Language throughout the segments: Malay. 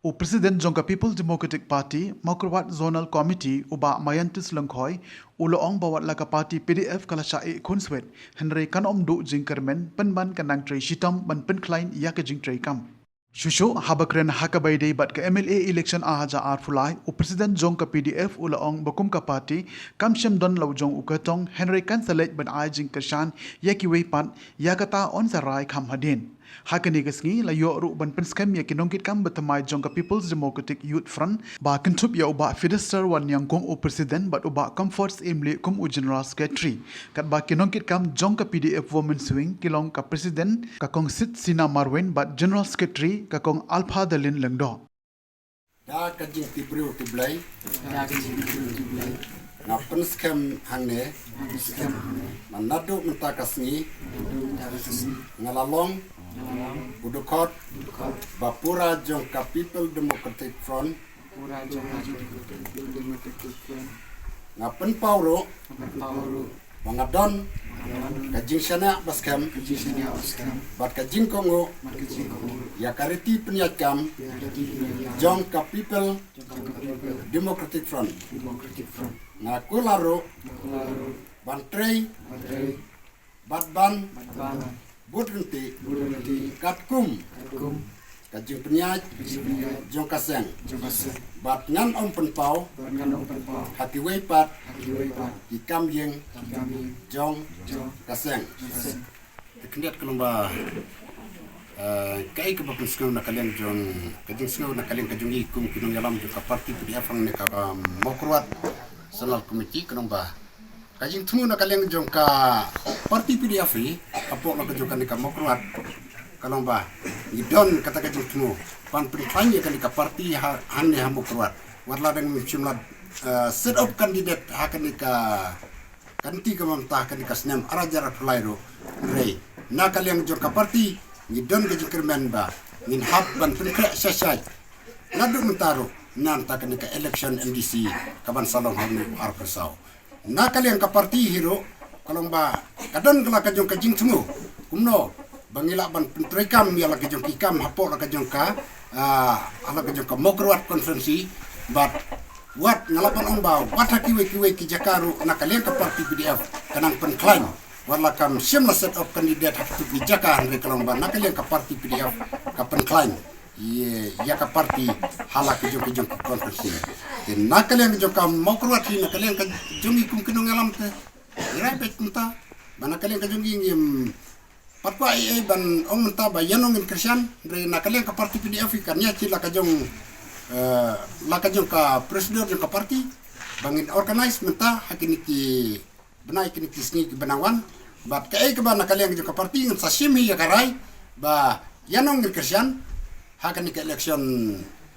O President Jongka People Democratic Party, Maukerwat Zonal Committee, Uba Mayantis Langkhoy, Uloong Bawat Laka Party PDF Kalasha E Kunswet, Henry Kanom Do Jinkermen, Penban Kanang Trey Shitam, Ban Penklein Yaka Jing Trey Kam. Shusho habakren hakabayday bat ka MLA election ahaja arfulai o President Jongka PDF Uloong Bakumka Party, Kamshem Don Laujong Ukatong, Henry Kansalet Ban Ajing Kashan, Yaki Weipat, Yakata on Sarai Kam Hadin. Hakani gasngi la yo ru ban penskam ya kinongkit kam betamai Jongka People's Democratic Youth Front ba kentup ya uba Fidester wan yang kong o president bat uba comforts imli kum u general secretary kat ba kinongkit kam Jongka PDF women swing kilong ka president ka kong sit Sina Marwen bat general secretary ka kong Alpha Dalin Lengdo da kajing tibru tiblai na penskam hangne manado menta kasngi ngalalong Budukot Bapura Jongka People Democratic Front Ngapen Pauro Mangadon Kajing Sana Baskem Bat Kajing Kongo Yakariti Penyatkam Jongka People Democratic Front Ngakularo Bantrei Batban Budrunti, Katkum, Kajing Penyaj, Jongka Seng, Bat Ngan Om Penpau, Hati Weipat, Ikam Yeng, Jong Kaseng. Kendiat kelomba kai ke bapun skau na kalian jong kajing skau na kalian kajung ikum kinong yalam juga parti PDF ang neka Maukerwat Zonal Committee kelomba kajing temu na kalian jong ka parti PDF apok na kajong kanika Maukerwat kalomba idon kata kajing temu pan penpanya kanika parti hanne ha Maukerwat warla dengan jumlah set up kandidat ha kanika kanti kamamta kanika senam arajar pelairo rei na kalian jong ka parti ngidon kajing kermen ba ngin hab ban penkrak syasai nadu mentaro nan ta kanika election MDC kaban salong hamu arpersau na kalian ka parti hero kalomba kadon kala kajong kajing temu kumno bangila ban pentrekam ya la kajong kikam hapo la kajong ka ala kajong ka Maukerwat konferensi bat wat ngalapan ombau wat hakiwe ki jakaru na kalian ka parti PDF kanang penklaim warla kam semla set up kandidat hatu ki jaka hande kalomba na kalian ka parti PDF ka penklaim ya ka parti hala kajong konferensi dan na kalian kajong ka Maukerwat na kalian ka jongi kum kinong alam te irapet menta bana kalian kajong ngim patwa ban ong menta ba yanong in Christian re na kalian ka parti PDF kan ya la kajong ka presiden ka parti bangin organize menta hakini ki benai kini kisni benawan bat kai ke bana kalian kajong ka parti ngan sashimi ya karai ba yanong in Christian hakani ke election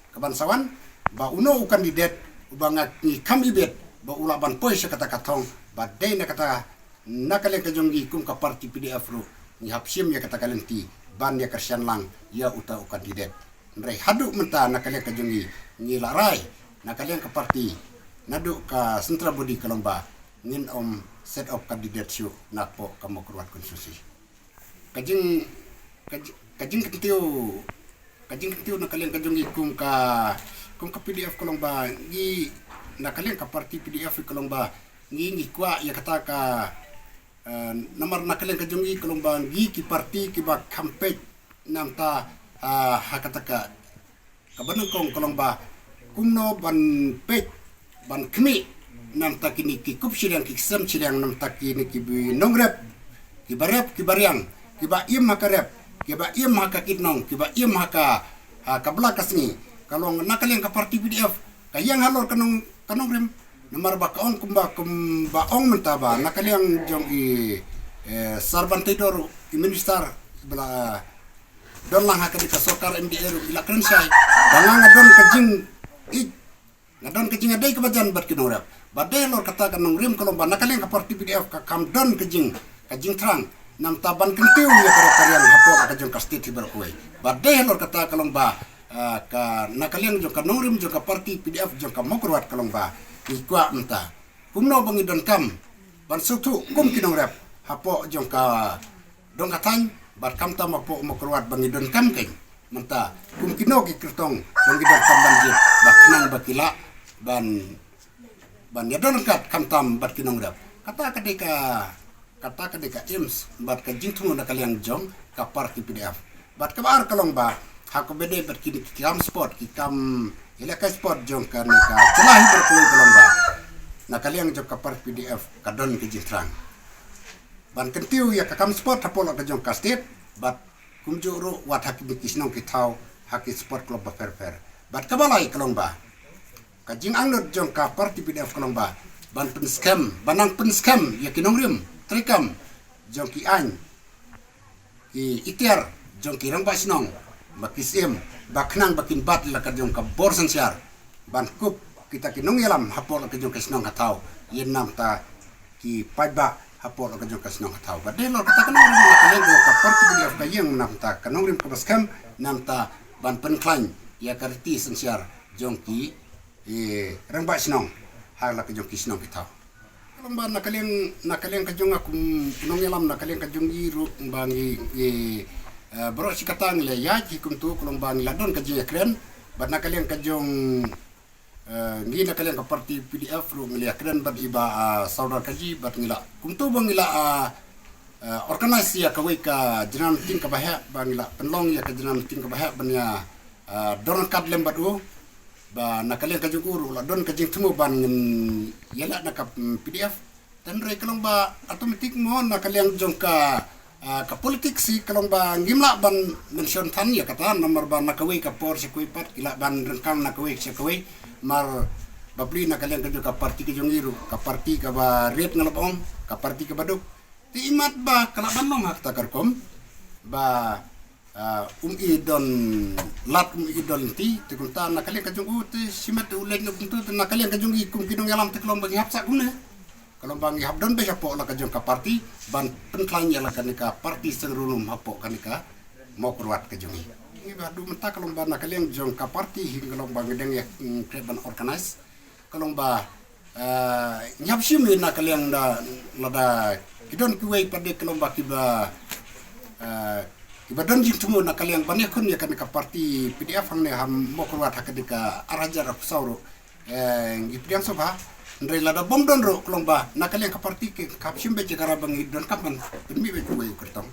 kabansawan ba uno kandidat ubangak ni kami bet ba ulaban poy sa kata katong ba day na kata nakalen kajong kum ka parti PDF ro ni hapsim ya kata kalenti ban ya Christian lang ya uta kandidat nrai hadu menta nakalen kajong ni larai nakalen ka parti nadu ka sentra body kalomba ngin om set up kandidat syu nakpo ka Maukerwat konstitusi kajing ketiu nakalian kajong kum ka PDF kalomba ngi nakalian ka parti PDF kalomba ngi kwa ya kata ka namar nakalian kajong kalomba ngi ki parti ki ba campaign namta hakata ka kabanang kong kalomba kumno ban pet ban kmi namta kini ki kup silang ki sem silang namta kini ki nongrep ki barep ki bariang ki ba im makarep kiba im haka kitnong kiba im haka kablakas ni kalau nakalian ka parti PDF kayang halor kanong rem namar ba kaon kumba ong mentaba nakalian jong sarbantidor minister bela don lang haka di kasokar MDR ila krensai banganga don kajing adai kebajan bat kinorap badai lor kata kanong rem kalau ba nakalian ka parti PDF ka kam don kajing trang nam taban kentiu ya karian hapo kajong kastiti berkuai badai lor kata kalomba ka nakalian jong ka norim jong ka parti PDF jong ka Maukerwat kalomba ikwa menta kumno bangidon kam ban sutu kum kinong rep hapo jong ka dong katang bat kam ta Maukerwat bangidon kam keng menta kum kino ki kertong dong kita kamban je baknang bakila ban ya don kat kamtam bat kinong dap kata ketika ims bat ka jingtung na kaliang jong ka parti PDF bat ka bar kalong ba hako bede bat kini kam sport ki kam ila ka sport jong ka celahi berkuwi kalong ba na kaliang jong ka parti PDF ka don ki jintrang ban kentiu ya ka kam sport hapolo ka jong ka state bat kumjuru wat haki kisnong ki tau haki sport club ba fair bat ka balai kalong ba kajing angnut jong ka parti PDF kalong ba ban pen scam banang pen scam ya kinong rim trikam jong ki an ki itiar jong ki rang ba sinong makisim baknang bakin bat la ka jong ka borsan siar ban kup kita kinong yalam hapol ka jong kisnong hatau yen nam ta ki paiba hapol ka jong kisnong hatau ba delo kita kanong rim la kaleng ka parti PDF ka yang nam ta kanong rim ka scam nam ta ban pen klan ya karti sensiar jong ki rang ba sinong hala ka jong kisnong kita kalong ba nakaleng ka jong akum kunong yalam nakaleng ka jong iru bangi bro sikatang le ya ki kuntu kalong ba ladon ka jong kren ba nakaleng ka jong ngi nakaleng ka parti PDF ru ngli kren ba iba saudara kaji ba ngila kuntu bang ngila organize ya ka ka jenam tin ka bahya ba ngila penlong ya ka jenam tin ka bahya banya don kad lembadu ba nakaleng ka juguru la don ka jing temu ban yala na ka PDF tan re kalong ba automatic mo nakaleng jong ka politik si kalong ba ngimla ban mention tan ya kata nomor ban nakawe ka por si kuipat kila ban rengkang nakawe si kawe mar babli nakaleng ka jong ka parti ka jong iru ka parti ka ba red ngalapom ka parti ka baduk ti imat ba kalaban mo hakta karkom ba idon lat idon ti kunta nakaleng ka jong ti simat ulen no kuntu nakaleng ka jong ikum kinong yalam ti kalong bang hapsa kuna kalong bang hap don be hapo la ka jong ka parti ban penklan ya la ka parti sengrunum hapo kanika mo kurwat ka jong i ba du menta kalong ba nakaleng jong ka parti hing kalong bang deng ya kreban organize kalong ba nyap sim ni nakaleng da lada kidon kuwei pade kalong ba kiba ibadon jing tumu na kaliang banyak kun ya kan ka parti PDF ang ne ham mo kurwat hakadika arajar sauro ipiang soba ndre lada bom don ro klong ba na kaliang ka parti ke kapsim be jagara bang idon kapan mi be kuwe kertong